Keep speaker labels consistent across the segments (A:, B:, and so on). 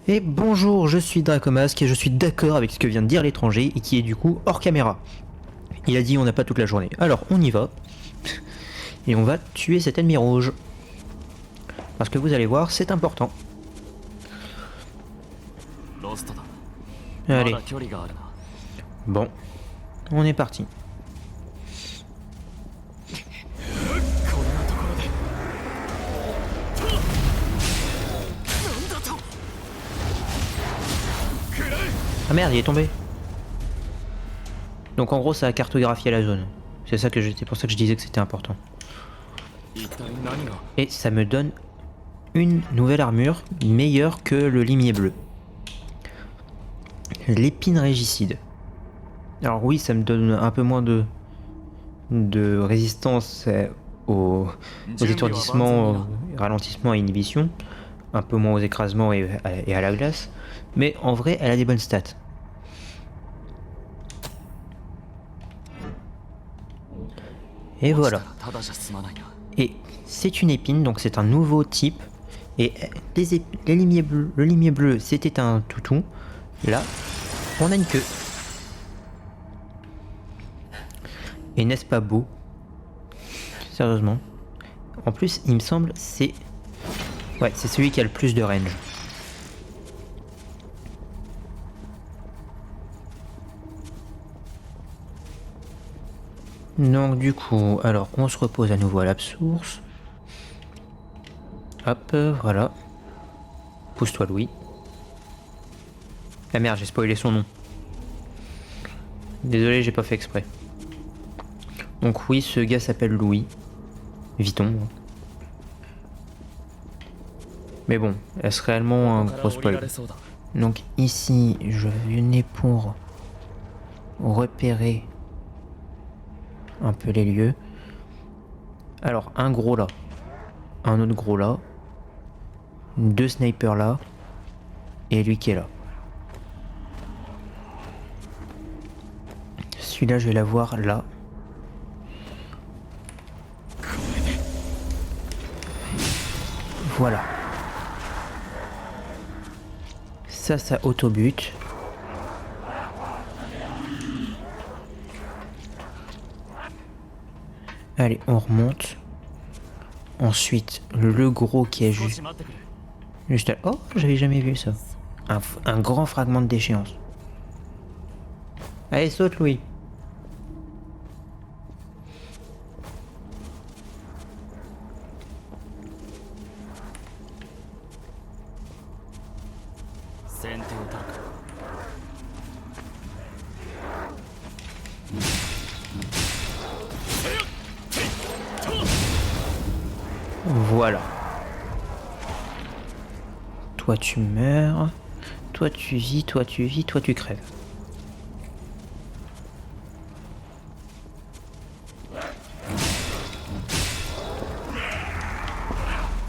A: Et bonjour, je suis Dracomasque et je suis d'accord avec ce que vient de dire l'étranger et qui est du coup hors caméra. Il a dit on n'a pas toute la journée. Alors on y va et on va tuer cet ennemi rouge. Parce que vous allez voir, c'est important. Allez, bon, on est parti. Ah merde, il est tombé. Donc en gros ça a cartographié la zone. C'est pour ça que je disais que c'était important. Et ça me donne une nouvelle armure meilleure que le limier bleu. L'épine régicide. Alors oui, ça me donne un peu moins de résistance aux étourdissements, ralentissements et inhibitions, un peu moins aux écrasements et à la glace, mais en vrai elle a des bonnes stats. Et voilà. Et c'est une épine, donc c'est un nouveau type. Et le limier bleu c'était un toutou. Là, on a une queue. Et n'est-ce pas beau? Sérieusement. En plus, il me semble, c'est... Ouais, c'est celui qui a le plus de range. Donc du coup, alors on se repose à nouveau à la source. Hop, voilà. Pousse-toi Louis. Ah merde, j'ai spoilé son nom. Désolé, j'ai pas fait exprès. Donc oui, ce gars s'appelle Louis. Vuitton. Mais bon, est-ce réellement un gros spoil? Donc ici, je venais pour repérer un peu les lieux. Alors, un gros là. Un autre gros là. Deux snipers là. Et lui qui est là. Celui-là, je vais l'avoir là. Voilà. Ça auto-bute. Allez, on remonte. Ensuite, le gros qui est juste à... Oh, j'avais jamais vu ça. Un grand fragment de déchéance. Allez, saute, Louis. Voilà. Toi tu meurs. Toi tu vis, toi tu vis, toi tu crèves.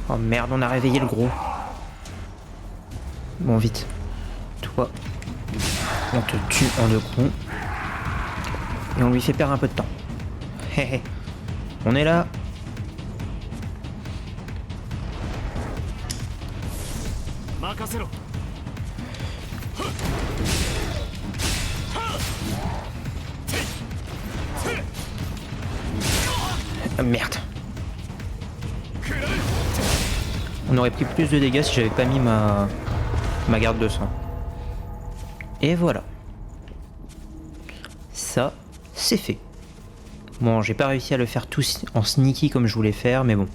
A: Oh merde, on a réveillé le gros. Bon, vite. Toi, on te tue en deux coups. Et on lui fait perdre un peu de temps. Hé hé. On est là. Ah, merde. On aurait pris plus de dégâts si j'avais pas mis ma garde de sang. Et voilà. Ça, c'est fait. Bon, j'ai pas réussi à le faire tout en sneaky comme je voulais faire, mais bon.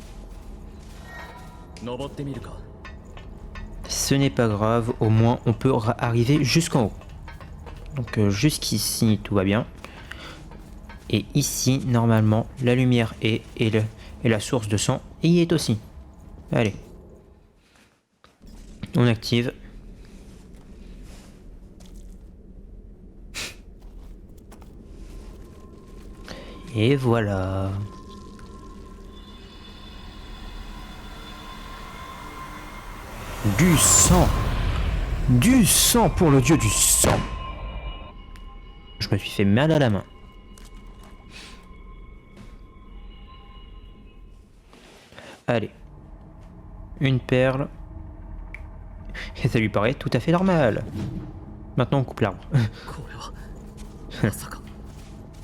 A: Ce n'est pas grave, au moins on peut arriver jusqu'en haut. Donc jusqu'ici, tout va bien. Et ici, normalement, la lumière est et la source de sang y est aussi. Allez. On active. Et voilà. Du sang. Du sang pour le dieu du sang. Je me suis fait mal à la main. Allez. Une perle. Et ça lui paraît tout à fait normal. Maintenant on coupe l'arbre.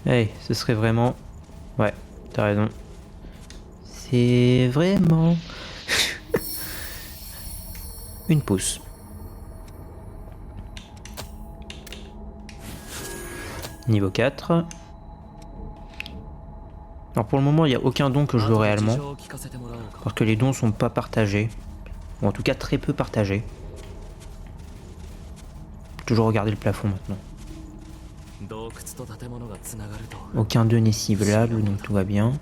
A: Hey, ce serait vraiment... Ouais, t'as raison. C'est vraiment... une pousse. Niveau 4. Alors pour le moment, il n'y a aucun don que je veux réellement. Parce que les dons sont pas partagés. Ou en tout cas très peu partagés. Toujours regarder le plafond maintenant. Aucun don n'est ciblable, donc tout va bien.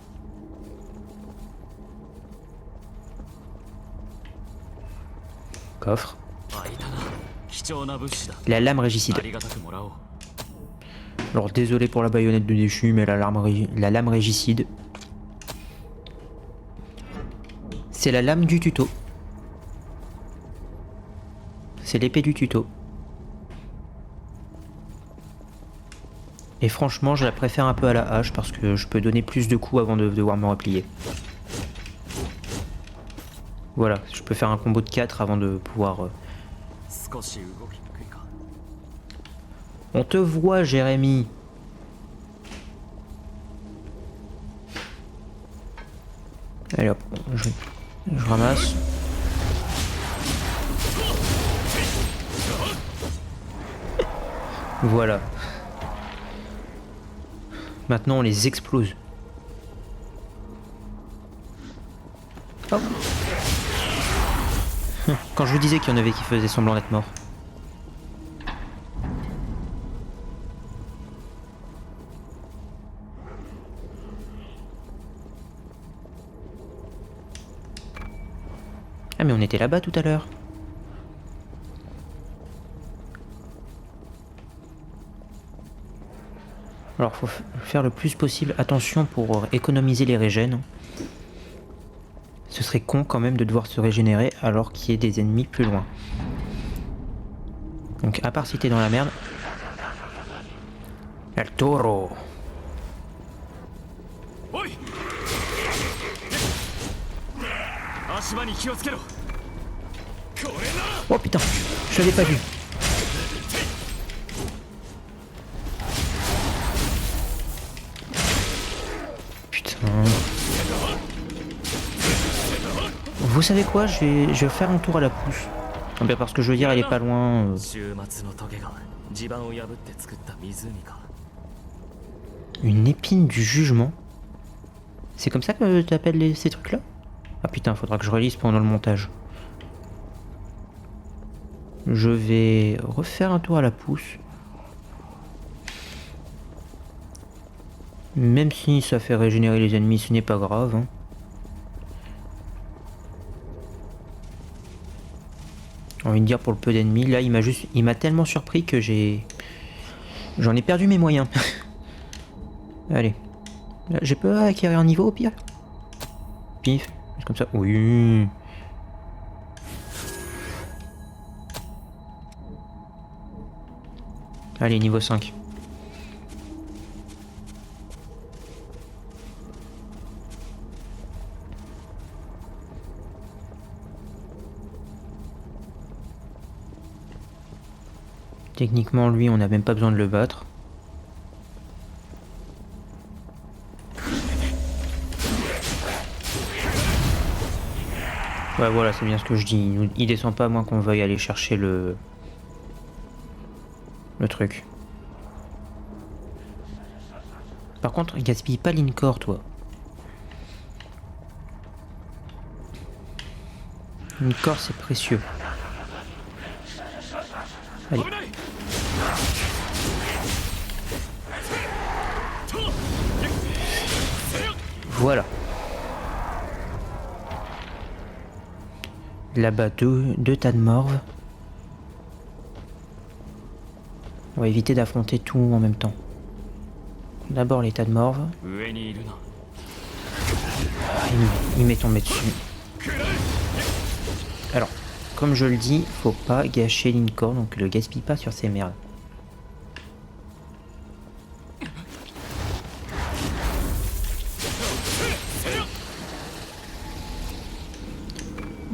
A: Coffre. La lame régicide. Alors désolé pour la baïonnette de déchu, mais la lame régicide. C'est la lame du tuto. C'est l'épée du tuto. Et franchement, je la préfère un peu à la hache parce que je peux donner plus de coups avant de devoir me replier. Voilà, je peux faire un combo de 4 avant de pouvoir... On te voit, Jérémy. Allez hop, je ramasse. Voilà. Maintenant, on les explose. Hop. Quand je vous disais qu'il y en avait qui faisaient semblant d'être morts. Ah mais on était là-bas tout à l'heure. Alors faut faire le plus possible attention pour économiser les régènes. Ce serait con quand même de devoir se régénérer alors qu'il y ait des ennemis plus loin. Donc à part si t'es dans la merde. El taureau. Oh putain, je l'avais pas vu. Putain. Vous savez quoi, je vais faire un tour à la pousse. Ah ben parce que je veux dire, elle est pas loin. Une épine du jugement. C'est comme ça que t'appelles ces trucs-là? Ah putain, faudra que je relise pendant le montage. Je vais refaire un tour à la pousse. Même si ça fait régénérer les ennemis, ce n'est pas grave. Hein. J'ai envie de dire pour le peu d'ennemis. Là, il m'a tellement surpris que j'en ai perdu mes moyens. Allez. Je peux acquérir un niveau au pire? Pif. Comme ça. Oui. Allez, niveau 5. Techniquement, lui, on n'a même pas besoin de le battre. Ouais, voilà, c'est bien ce que je dis. Il descend pas à moins qu'on veuille aller chercher le truc. Par contre, gaspille pas l'Incor, toi. L'Incor, c'est précieux. Allez. Voilà. Là-bas, deux tas de morves. On va éviter d'affronter tout en même temps. D'abord les tas de morves. Il m'est tombé dessus. Alors, comme je le dis, faut pas gâcher l'Incor, donc le gaspille pas sur ces merdes.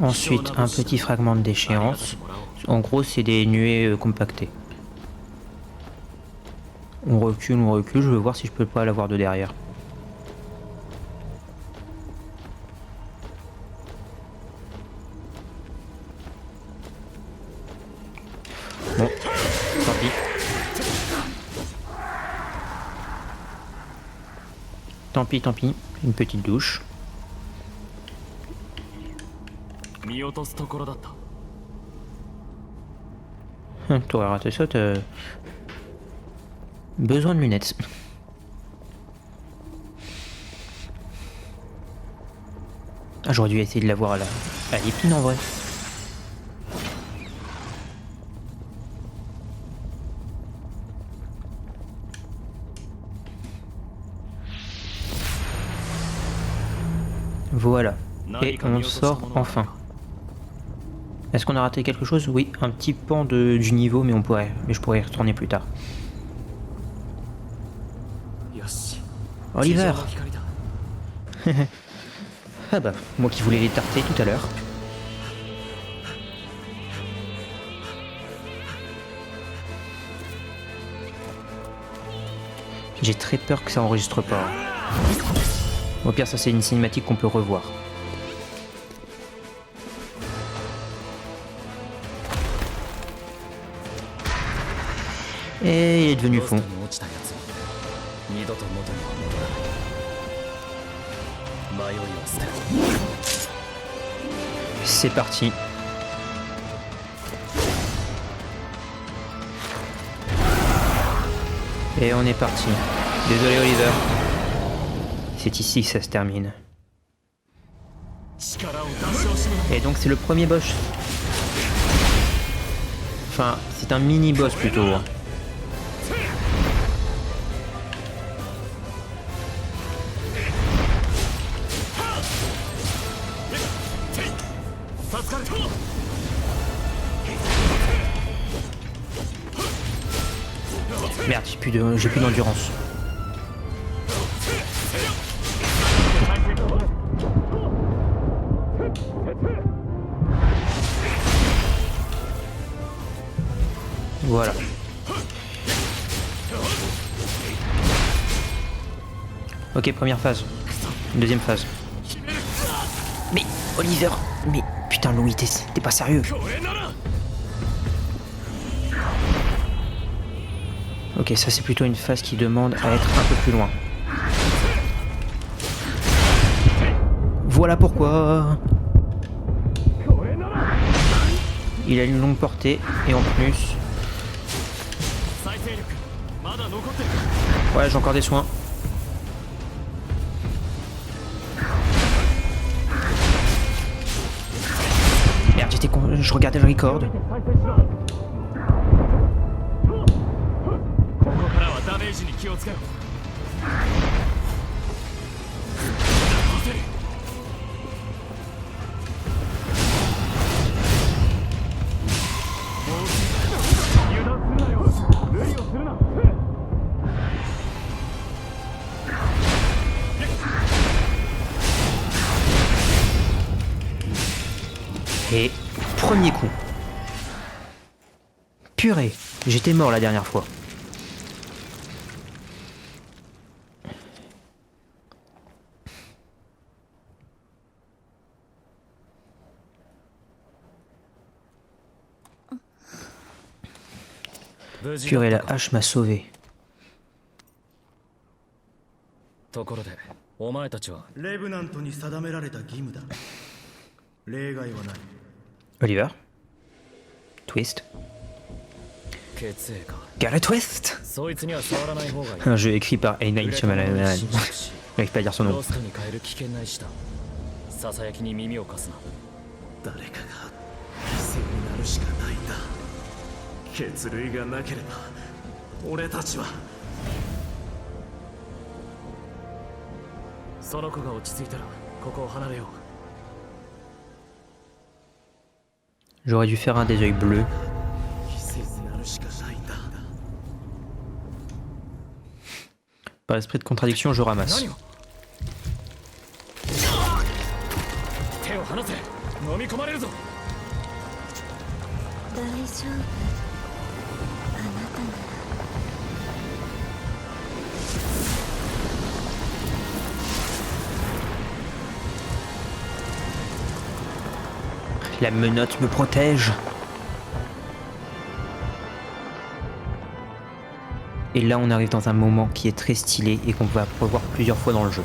A: Ensuite, un petit fragment de déchéance. En gros, c'est des nuées compactées. On recule, je vais voir si je peux pas l'avoir de derrière. Bon, tant pis. Tant pis, une petite douche. T'aurais raté ça, t'as besoin de lunettes. Ah, j'aurais dû essayer de l'avoir à l'épine en vrai. Voilà. Et on sort enfin. Est-ce qu'on a raté quelque chose? Oui, un petit pan du niveau, mais je pourrais y retourner plus tard. Oliver. Ah bah, moi qui voulais les tarter tout à l'heure. J'ai très peur que ça enregistre pas. Au pire, ça c'est une cinématique qu'on peut revoir. Et il est devenu fond. C'est parti. Et on est parti. Désolé Oliver. C'est ici que ça se termine. Et donc c'est le premier boss. Enfin, c'est un mini-boss plutôt. Merde, j'ai plus d'endurance. Voilà. Ok, première phase. Deuxième phase. Mais, Oliver, mais putain Louis, t'es pas sérieux? Ok, ça c'est plutôt une phase qui demande à être un peu plus loin. Voilà pourquoi. Il a une longue portée et en plus... Ouais, j'ai encore des soins. Merde, je regardais le record. Et premier coup. Purée, j'étais mort la dernière fois. Purée, la hache m'a sauvé. Oliver? Twist? Got a twist? Un jeu écrit par A. Night Shyamalan. J'arrive pas à dire son nom. J'aurais dû faire un des yeux bleus. Par esprit de contradiction, je ramasse.
B: 丈夫。あなたなら。
A: La menotte me protège. Et là, on arrive dans un moment qui est très stylé et qu'on va revoir plusieurs fois dans le jeu.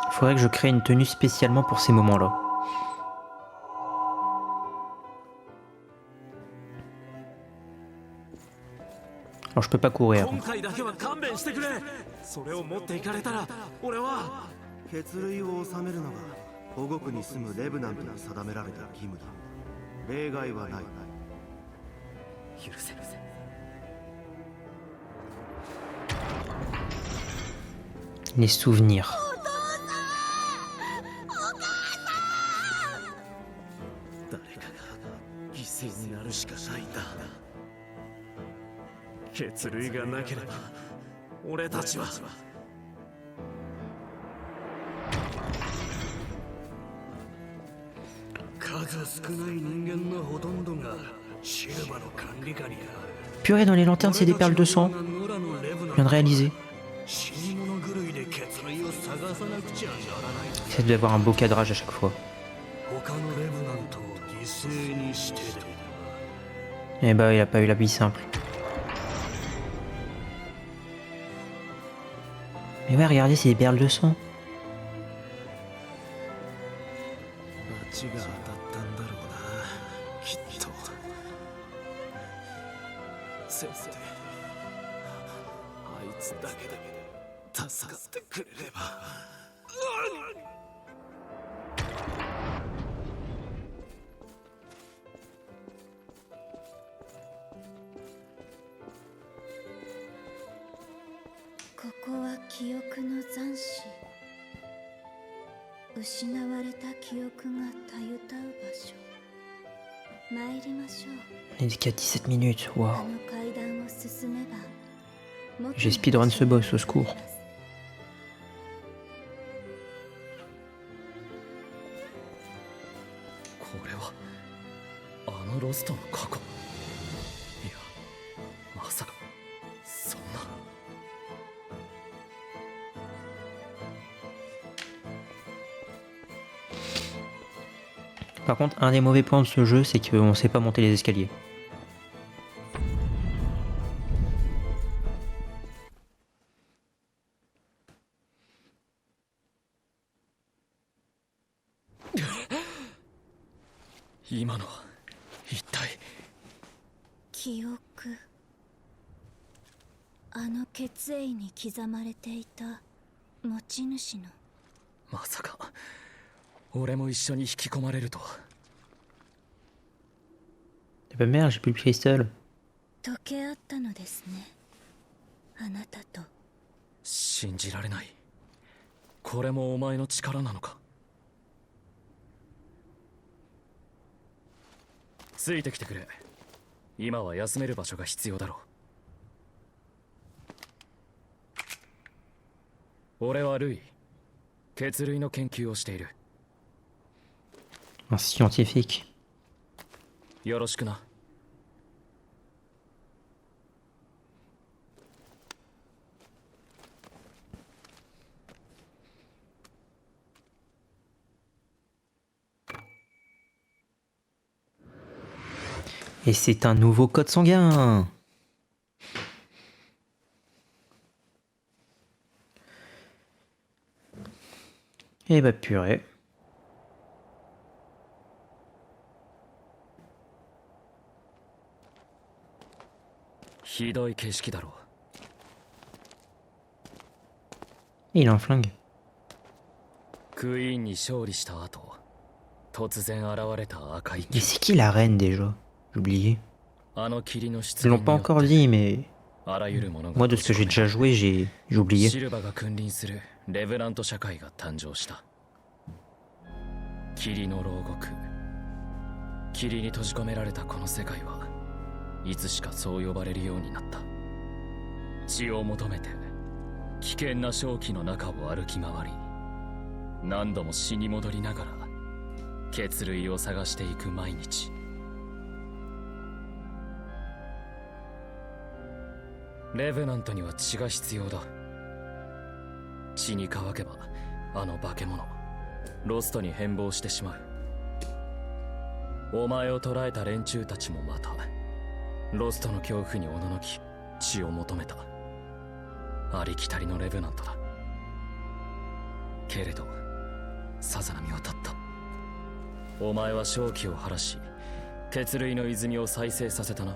A: Il faudrait que je crée une tenue spécialement pour ces moments-là. Alors je peux pas courir.
C: 血類を治めるのが保護区に住むレブナントに定められた義務だ。例外はない。許せ。
A: Les souvenirs.
C: 誰かが犠牲になるしかないんだ。血類がなければ俺たちは。
A: Purée, dans les lanternes, c'est des perles de sang. Je viens de réaliser. Ça devait avoir un beau cadrage à chaque fois. Eh bah, il a pas eu la vie simple. Mais ouais, regardez, c'est des perles de sang. On est qu'à 17 minutes, waouh. J'ai speedrun ce boss, au secours. Par contre, un des mauvais points de ce jeu, c'est qu'on sait pas monter les escaliers. Eh ben merde, j'ai plus le cristal.
D: 信じられない。これもお前の力なのか。ついてきてくれ。今は休める場所が必要だろう。俺はルイ。血類の研究をしている。
A: Un scientifique.
D: よろしくな。
A: Et c'est un nouveau code sanguin. Eh bah purée. Il a un flingue.
D: クイーンに勝利した後、突然現れた赤い
A: Mais c'est qui la reine déjà? J'ai oublié.
D: あの霧の出
A: Ils
D: 現
A: l'ont pas
D: によって
A: encore dit, mais
D: あらゆるものが
A: moi de ce que j'ai déjà joué, j'ai oublié.
D: シルバが君臨するレブナント社会が誕生した。霧の牢獄、霧に閉じ込められたこの世界はいつしかそう呼ばれるようになった。血を求めて危険な瘴気の中を歩き回り、何度も死に戻りながら血類を探していく毎日。レヴェナントには血が必要だ。血に乾けばあの化け物ロストに変貌してしまう。お前を捕らえた連中たちもまたロストの恐怖におののき血を求めた。ありきたりのレヴェナントだ。けれどさざ波は立った。お前は瘴気を晴らし血類の泉を再生させたな。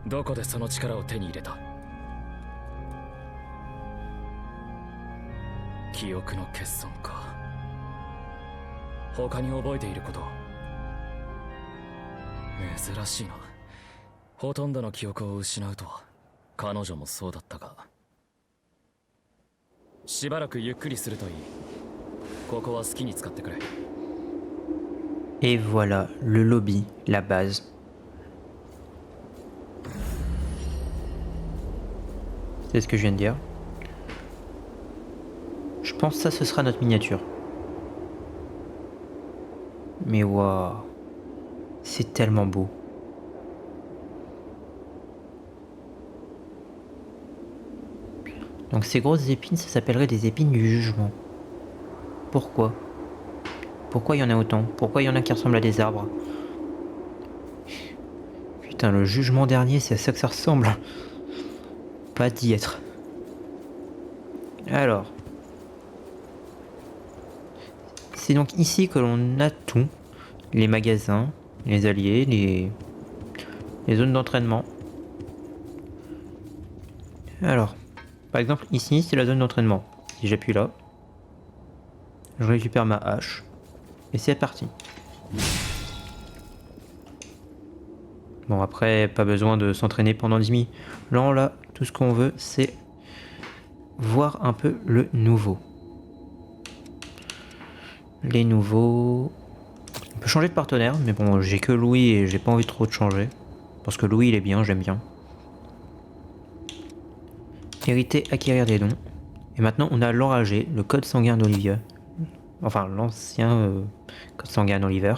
D: どこでその力を手に入れた？記憶の欠損か。他に覚えていること？珍しいな。ほとんどの記憶を失うとは。彼女もそうだったが。しばらくゆっくりするといい。ここは好きに使ってくれ。
A: Et voilà, le lobby, la base. C'est ce que je viens de dire. Je pense que ça, ce sera notre miniature. Mais waouh, c'est tellement beau. Donc ces grosses épines, ça s'appellerait des épines du jugement. Pourquoi? Pourquoi il y en a autant? Pourquoi il y en a qui ressemblent à des arbres? Putain, le jugement dernier, c'est à ça que ça ressemble. Pas d'y être. Alors. C'est donc ici que l'on a tout. Les magasins, les alliés, les zones d'entraînement. Alors. Par exemple, ici, c'est la zone d'entraînement. Si j'appuie là, je récupère ma hache. Et c'est parti. Bon, après, pas besoin de s'entraîner pendant 10 minutes. Là, tout ce qu'on veut, c'est voir un peu le nouveau. Les nouveaux... On peut changer de partenaire, mais bon, j'ai que Louis et j'ai pas envie trop de changer. Parce que Louis, il est bien, j'aime bien. Hériter, acquérir des dons. Et maintenant, on a l'enragé, le code sanguin d'Olivia. Enfin, l'ancien code sanguin d'Oliver.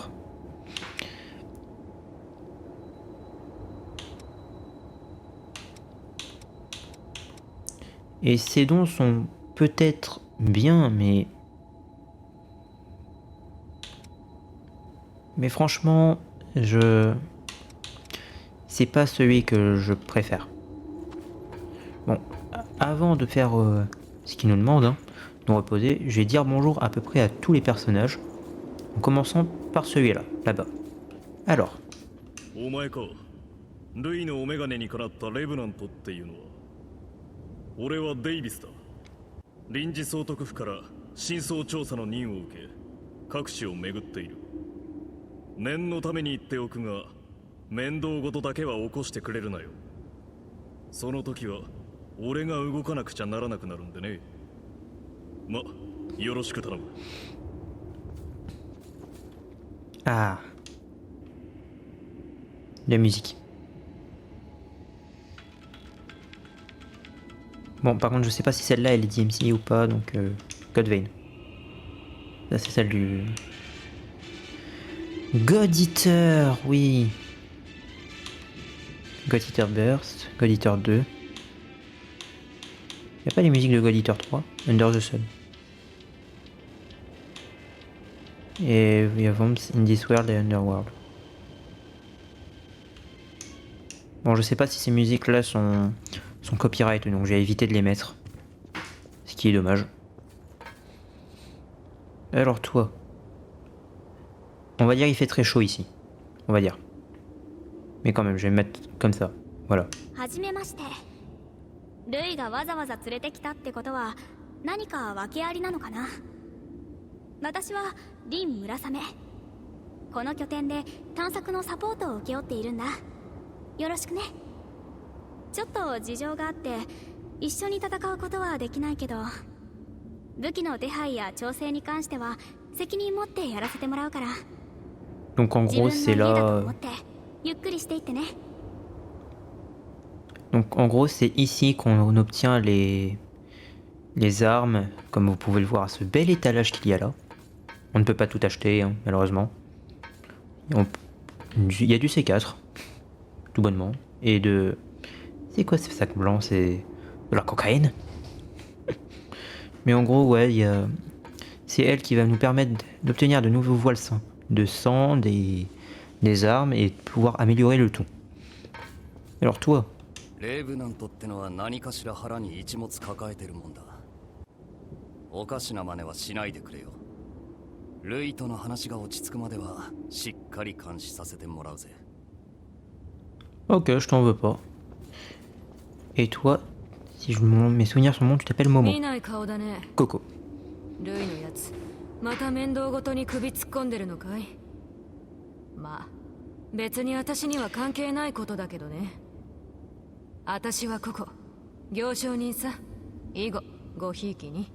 A: Et ces dons sont peut-être bien, mais franchement, c'est pas celui que je préfère. Bon, avant de faire ce qu'il nous demande, hein, de nous reposer, je vais dire bonjour à peu près à tous les personnages, en commençant par celui-là, là-bas. Alors.
E: お前か。ルイのお眼鏡にかなったレブナントっていうのは。俺はデイビスだ。臨時総督府から真相調査の任を受け、各地を巡っている。念のために言っておくが、面倒事だけは起こしてくれるなよ。その時は俺が動かなくちゃならなくなるんでね。ま、よろしく頼む。
A: Ah. La musique. Bon, par contre, je sais pas si celle-là elle est DMC ou pas, donc Godvein. Ça, c'est celle du. God Eater, oui. God Eater Burst, God Eater 2. Y'a pas les musiques de God Eater 3, Under the Sun. Et We have Homes in this world et Underworld. Bon, je sais pas si ces musiques-là sont copyright, donc j'ai évité de les mettre. Ce qui est dommage. Alors toi. On va dire il fait très chaud ici. On va dire. Mais quand même, je vais me mettre comme ça. Voilà.
B: はじめまして。ルイがわざわざ連れてきたってことは何か訳ありなのかな。私はリン・村雨。この拠点で探索のサポートを請け負っているんだ。よろしくね。ちょっと事情があって一緒に戦うことはできないけど、武器の手配や調整に関しては責任持ってやらせてもらうから。
A: Donc en gros c'est là
B: ゆっくりしていってね。
A: Donc en gros, c'est ici qu'on obtient les armes, comme vous pouvez le voir à ce bel étalage qu'il y a là. On ne peut pas tout acheter, hein, malheureusement. Il y a du C4, tout bonnement, et de... C'est quoi ce sac blanc? C'est de la cocaïne. Mais en gros, ouais, c'est elle qui va nous permettre d'obtenir de nouveaux voiles de sang, des armes, et de pouvoir améliorer le tout. Alors toi,
D: レブナントってのは何かしら腹に一物抱えてるもんだ。おかしな真似はしないでくれよ。ルイとの話が落ち着くまではしっかり監視させてもらうぜ。
A: ok, je t'en veux pas. Et toi, si mes souvenirs sont bons, tu t'appelles Momo.
F: 見ない顔だね。
A: Coco.
F: ルイのやつまた面倒ごとに首突っ込んでるのかい。まあ別に私には関係ないことだけどね。私はここ行商人さ。以後ごひいきに。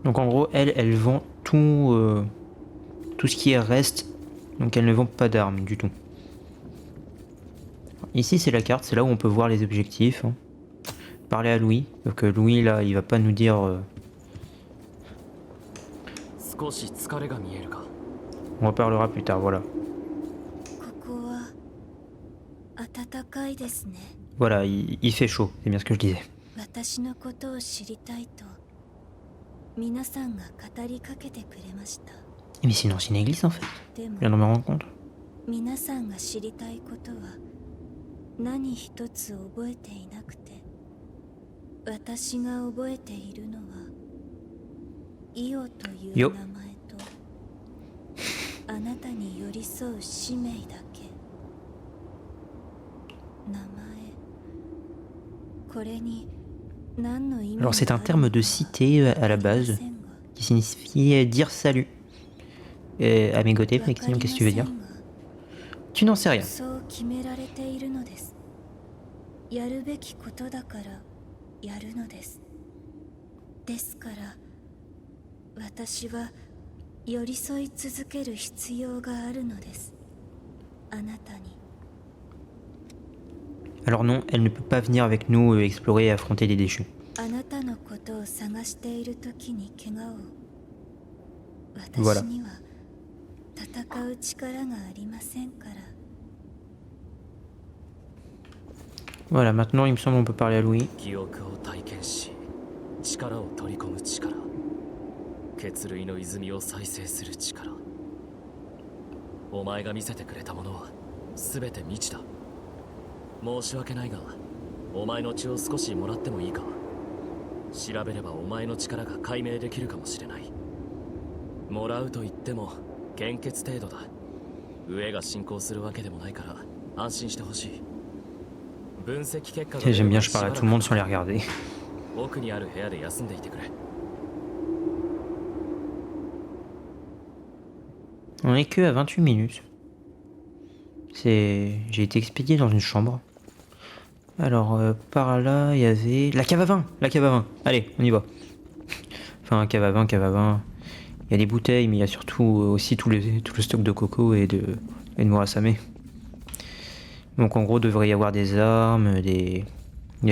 A: Donc en gros, elle vend tout, tout ce qui reste. Donc elle ne vend pas d'armes du tout. Ici c'est la carte, c'est là où on peut voir les objectifs. Hein. Parler à Louis. Donc Louis là, il va pas nous dire... On reparlera plus tard, voilà.
B: ここは暖かいですね。
A: Voilà, il fait chaud, c'est bien ce que je disais.
B: 私のことを知りたいと皆さんが語りかけてくれました。
A: Mais c'est une ancienne église en fait.
B: で
A: Je viens de me
B: も
A: rendre compte.
B: 皆さんが知りたいことは何一つ覚えていなくて、私が覚えているのはイオという
A: よ
B: 名前とあなたに寄り添う使命だけ。名前、これに何の意味
A: Alors c'est
B: が
A: un
B: ある
A: terme
B: の
A: de
B: か
A: cité à la
B: わかりま
A: base
B: せんが
A: qui signifie dire salut. À mes côtés, Maxime, qu'est-ce que tu veux dire? Tu n'en sais rien.
B: そう決められているのです。やるべきことだからやるのです。ですから私は寄り添い続ける必要があるのです。あなたに。
A: Alors non, elle ne peut pas venir avec nous explorer et affronter des déchus.
B: あなたのことを探している時に怪我を。
A: Voilà.
B: 私には戦う力がありませんから。
A: Voilà, maintenant il me semble qu'on peut parler à Louis.
D: 記憶を体験し力を取り込む力、血類の泉を再生する力。お前が見せてくれたものは全て未知だ。申し訳ないがお前の血を少しもらってもいいか。調べればお前の力が解明できるかもしれない。もらうと言っても献血程度だ。上が進行するわけでもないから安心してほしい。分析結果が
A: J'aime bien, je parle à tout le monde sans les regarder.
D: 奥にある部屋で休んでいてくれ。
A: On est que à 28 minutes. J'ai été expédié dans une chambre. Alors par là il y avait... La cave à vin. La cave à vin. Allez, on y va. Enfin, cave à vin, cave à vin. Il y a des bouteilles, mais il y a surtout aussi tout le stock de coco et de Murasame. Donc en gros, devrait y avoir des armes, des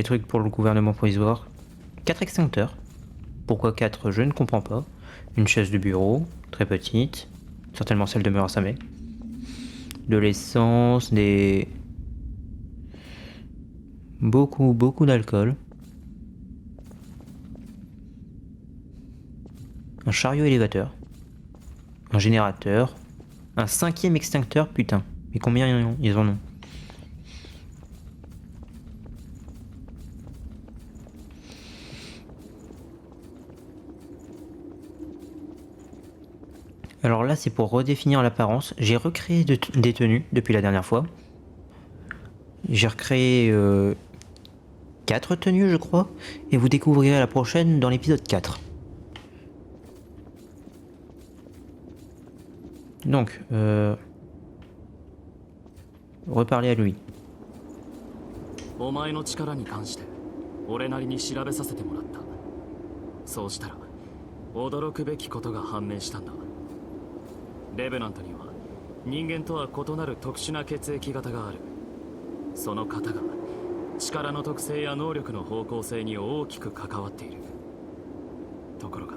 A: trucs pour le gouvernement provisoire. 4 extincteurs. Pourquoi 4? Je ne comprends pas. Une chaise de bureau, très petite. Certainement celle de Murasame. De l'essence, des... Beaucoup d'alcool. Un chariot élévateur. Un générateur. Un 5e extincteur, putain. Mais combien ils en ont? Alors là, c'est pour redéfinir l'apparence. J'ai recréé des tenues depuis la dernière fois. J'ai recréé 4 tenues, je crois. Et vous découvrirez la prochaine dans l'épisode 4. Donc, reparler à lui.
D: お前の力に関して俺なりに調べさせてもらった。そうしたら驚くべきことが判明したんだ。レベナントには人間とは異なる特殊な血液型がある。その型が力の特性や能力の方向性に大きく関わっている。ところが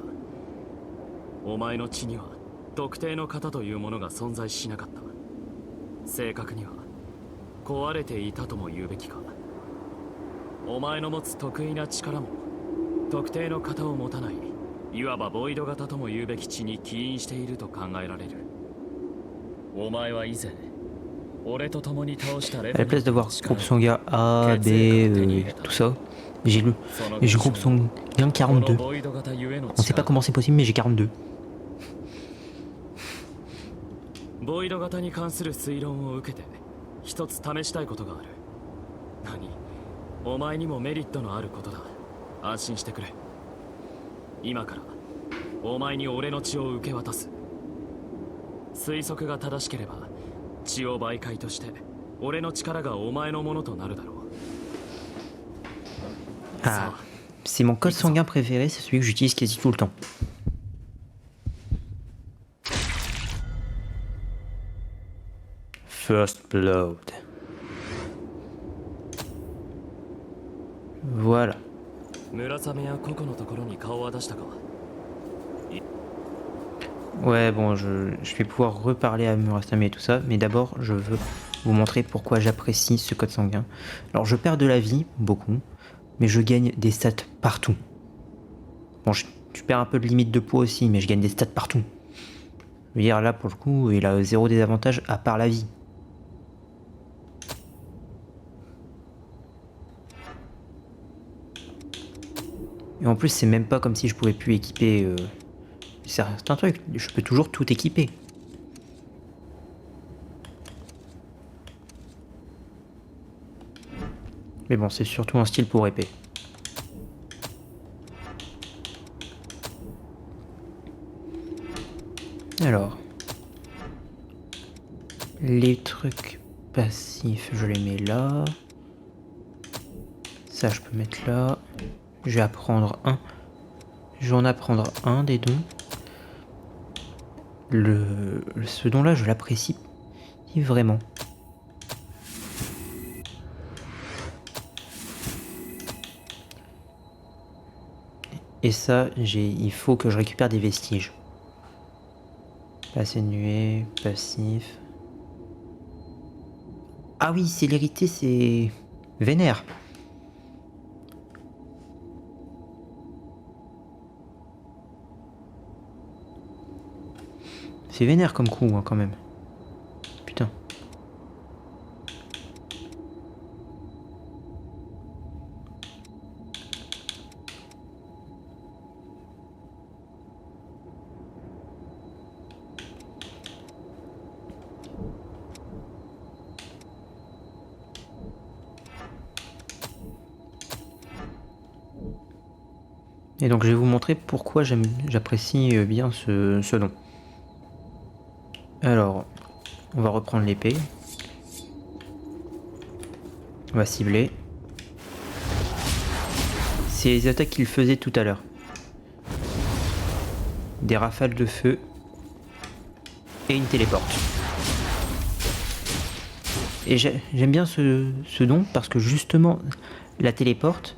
D: お前の血には特定の型というものが存在しなかった。正確には壊れていたとも言うべきか。お前の持つ得意な力も特定の型を持たない、いわばボイド型とも言うべき血に起因していると考えられる。お前は以前俺と共に倒したレ
A: À la place d'avoir groupe sanguin A, B, tout ça, j'ai groupe sanguin 42. On sait pas comment c'est possible, mais j'ai 42.
D: ボイド型に関する推論を受けて一つ試したいことがある。何？お前にもメリットのあることだ。安心してくれ。今からお前に俺の血を受け渡す。推測が正しければ血を媒介として俺の力がお前のものとなるだろう。
A: Ah, c'est mon code sanguin préféré, c'est celui que j'utilise quasi tout le temps. First Blood. Voilà.
D: 村雨やココのところに顔は出したか？
A: Ouais, bon, je vais pouvoir reparler à Murasame et tout ça, mais d'abord, je veux vous montrer pourquoi j'apprécie ce code sanguin. Alors, je perds de la vie, beaucoup, mais je gagne des stats partout. Bon, je perds un peu de limite de poids aussi, mais je gagne des stats partout. Je veux dire, là, pour le coup, il a 0 désavantage à part la vie. Et en plus, c'est même pas comme si je pouvais plus équiper certains trucs. Je peux toujours tout équiper. Mais bon, c'est surtout un style pour épée. Alors, les trucs passifs, je les mets là. Ça, je peux mettre là. Je vais apprendre un. Je vais en apprendre un des deux. Ce don-là, je l'apprécie vraiment. Et ça, il faut que je récupère des vestiges. Passé de nuée, passif. Ah oui, célérité, c'est vénère. C'est vénère comme coup, hein, quand même. Putain. Et donc je vais vous montrer pourquoi j'apprécie bien ce don. Alors, on va reprendre l'épée. On va cibler. C'est les attaques qu'il faisait tout à l'heure. Des rafales de feu. Et une téléporte. Et j'aime bien ce don parce que justement, la téléporte,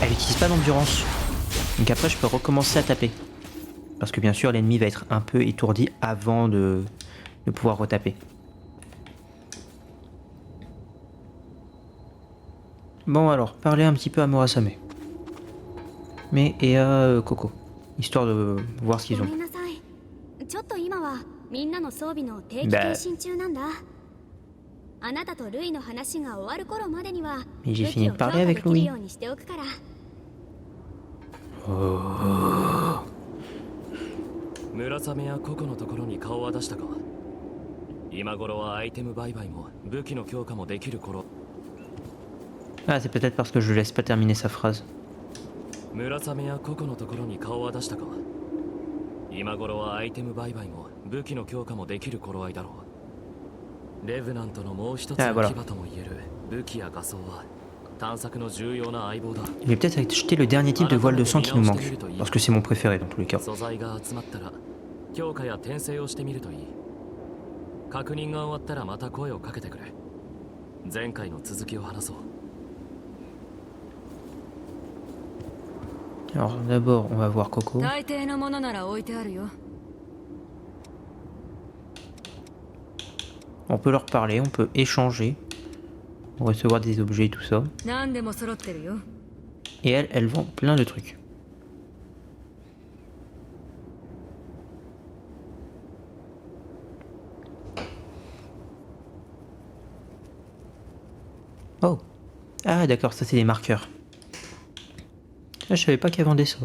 A: elle n'utilise pas d'endurance. Donc après, je peux recommencer à taper. Parce que bien sûr, l'ennemi va être un peu étourdi avant de pouvoir retaper. Bon alors, parler un petit peu à Murasame. Et à Coco. Histoire de voir ce qu'ils ont. Mais j'ai fini de parler avec Louis. Oh.
D: 村雨やココのところに顔は出したか？今頃はアイテム売買も武器の強化もできる頃。
A: Ah, c'est peut-être parce que je laisse pas terminer sa phrase.
D: 村雨やココのところに顔は出したか？今頃はアイテム売買も武器の強化もできる頃合いだろう。レブナントのもう一つの牙とも言える武器や画像は探索の重要な相棒だ。
A: Je vais peut-être acheter le dernier type de voile de sang qui nous manque, parce que c'est mon préféré dans tous les cas.
D: 素材が集まったら強化や転生をしてみるといい。確認が終わったらまた声をかけてくれ。前回の続きを話そう。
A: Alors d'abord, on va voir Coco.
F: 大抵のものなら置いてあるよ。
A: On peut leur parler, on peut échanger, recevoir des objets, tout ça.
F: 何でも揃ってるよ。
A: Et elle vend plein de trucs. Oh. Ah d'accord, ça c'est des marqueurs. Ah, je savais pas qu'elle vendait ça.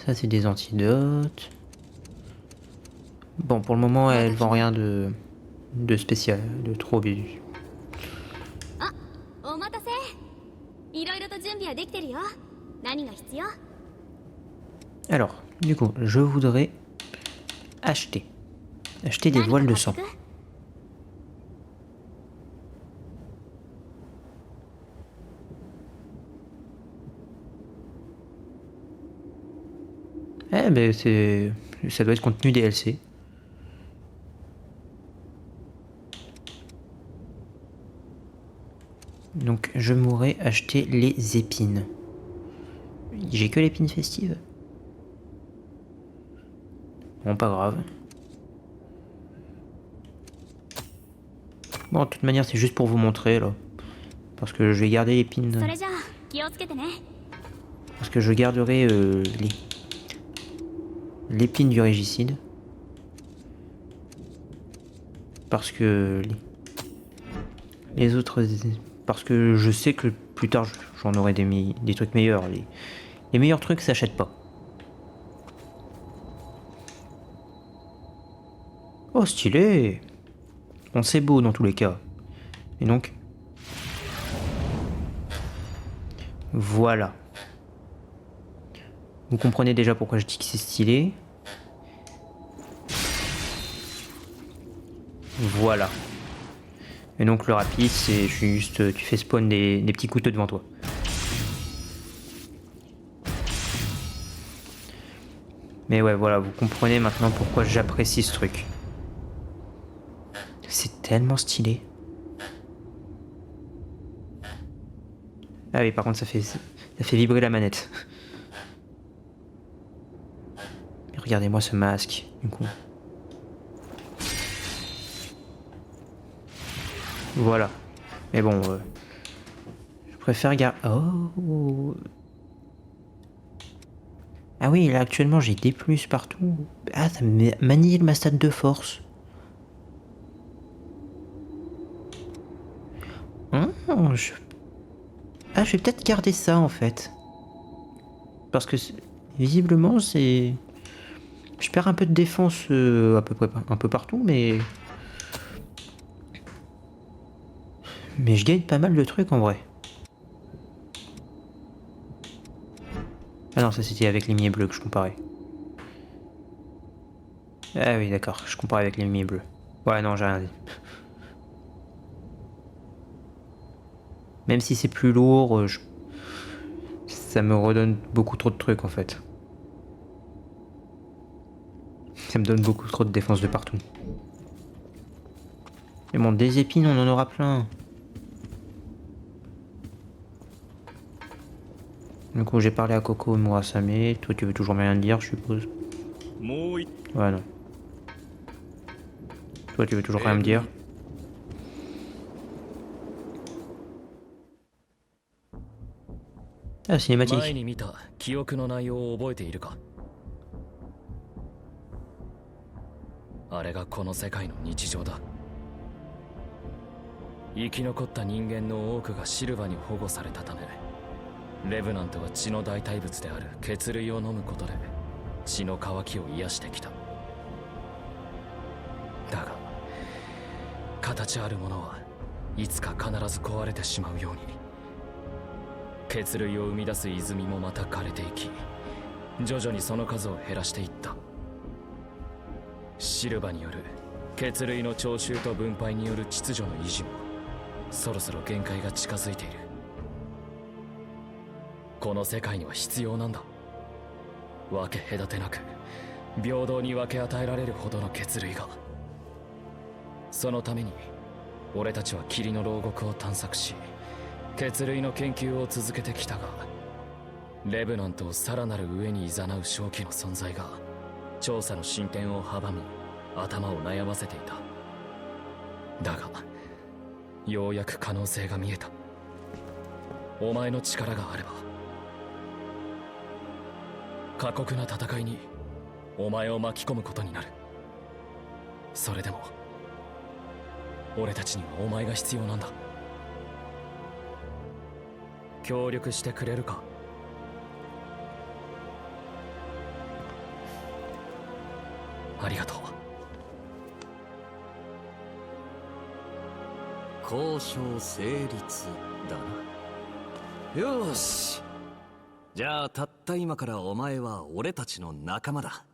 A: Ça c'est des antidotes. Bon, pour le moment, elle vend rien de spécial, de trop bien.
B: お待たせ。いろいろと準備はできてるよ。何が必要？
A: Alors, du coup, je voudrais acheter des voiles de sang. Eh ben ça doit être contenu DLC. Donc je m'aurais acheté les épines. J'ai que l'épine festive. Bon, pas grave. Bon, de toute manière, c'est juste pour vous montrer là. Parce que je vais garder l'épine.
B: それじゃあ気をつけてね。
A: Parce que je garderai l'épine du régicide. Parce que les autres... Parce que je sais que plus tard j'en aurai des trucs meilleurs. Les meilleurs trucs s'achètent pas. Oh stylé! Bon, c'est beau dans tous les cas. Et donc... Voilà. Vous comprenez déjà pourquoi je dis que c'est stylé. Voilà. Et donc le rapide, c'est juste, tu fais spawn des petits couteaux devant toi. Mais ouais, voilà, vous comprenez maintenant pourquoi j'apprécie ce truc. C'est tellement stylé. Ah oui, par contre, ça fait vibrer la manette. Regardez-moi ce masque, du coup. Voilà. Mais bon, je préfère garder... Oh. Ah oui, là actuellement j'ai des plus partout. Ah, ça manie ma stat de force. Ah, je vais peut-être garder ça en fait. Parce que visiblement c'est... Je perds un peu de défense à peu près un peu partout, mais je gagne pas mal de trucs en vrai. Ah non, ça c'était avec les limiers bleus que je comparais. Ah oui, d'accord, je compare avec les limiers bleus. Ouais, non, j'ai rien dit. Même si c'est plus lourd, ça me redonne beaucoup trop de trucs en fait. Ça me donne beaucoup trop de défense de partout. Mais bon, des épines, on en aura plein. Du coup, j'ai parlé à Coco et Murasame. Toi, tu veux toujours rien dire, je suppose. Ouais, non. Toi, tu veux toujours rien me dire. Ah, cinématique.
D: 前に見た記憶の内容を覚えているか？あれがこの世界の日常だ。生き残った人間の多くがシルバに保護されたため、レブナントは血の代替物である血類を飲むことで血の渇きを癒してきた。だが形あるものはいつか必ず壊れてしまうように、血類を生み出す泉もまた枯れていき、徐々にその数を減らしていった。シルバによる血類の徴収と分配による秩序の維持もそろそろ限界が近づいている。この世界には必要なんだ。分け隔てなく平等に分け与えられるほどの血類が。そのために俺たちは霧の牢獄を探索し血類の研究を続けてきたが、レブナントをさらなる上に誘う正気の存在が調査の進展を阻み頭を悩ませていた。だがようやく可能性が見えた。お前の力があれば過酷な戦いにお前を巻き込むことになる。それでも俺たちにはお前が必要なんだ。協力してくれるか？ありがとう。
G: 交渉成立だな。よし、じゃあたった今からお前は俺たちの仲間だ。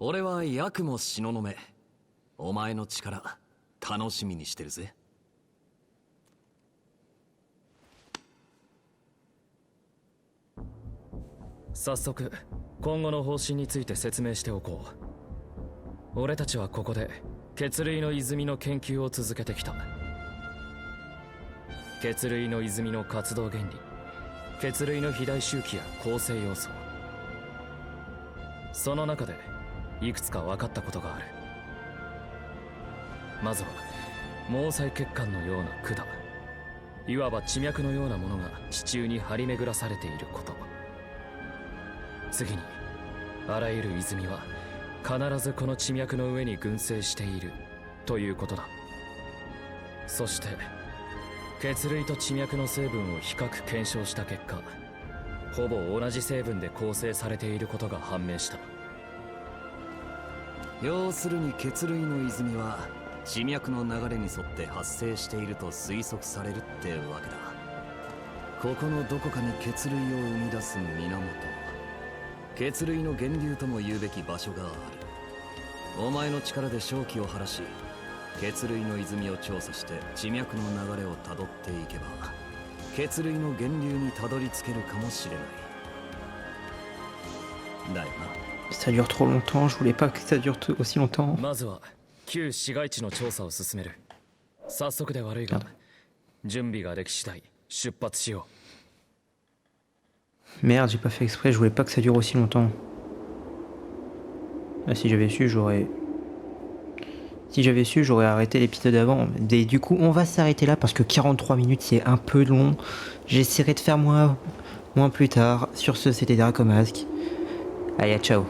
G: 俺はヤクモ東雲。お前の力楽しみにしてるぜ。
D: 早速今後の方針について説明しておこう。俺たちはここで血類の泉の研究を続けてきた。血類の泉の活動原理、血類の肥大周期や構成要素、その中でいくつか分かったことがある。まずは毛細血管のような管、いわば地脈のようなものが地中に張り巡らされていること。次にあらゆる泉は必ずこの地脈の上に群生しているということだ。そして血類と地脈の成分を比較検証した結果、ほぼ同じ成分で構成されていることが判明した。
G: 要するに血類の泉は地脈の流れに沿って発生していると推測されるってわけだ。ここのどこかに血類を生み出す源、血類の源流とも言うべき場所がある。お前の力で正気を晴らし、血類の泉を調査して地脈の流れをたどっていけば血類の源流にたどり着けるかもしれない。だよな。
A: Ça dure trop longtemps, je voulais pas que ça dure aussi longtemps.
D: まずは旧市街地の調査を進める。早速で悪いが準備ができ次第出発しよう。
A: Merde, j'ai pas fait exprès, je voulais pas que ça dure aussi longtemps. Ah, si j'avais su, j'aurais... Si j'avais su, j'aurais arrêté l'épisode avant. Et du coup, on va s'arrêter là parce que 43 minutes, c'est un peu long. J'essaierai de faire moins plus tard. Sur ce, c'était Dracomasque. Allez, ciao.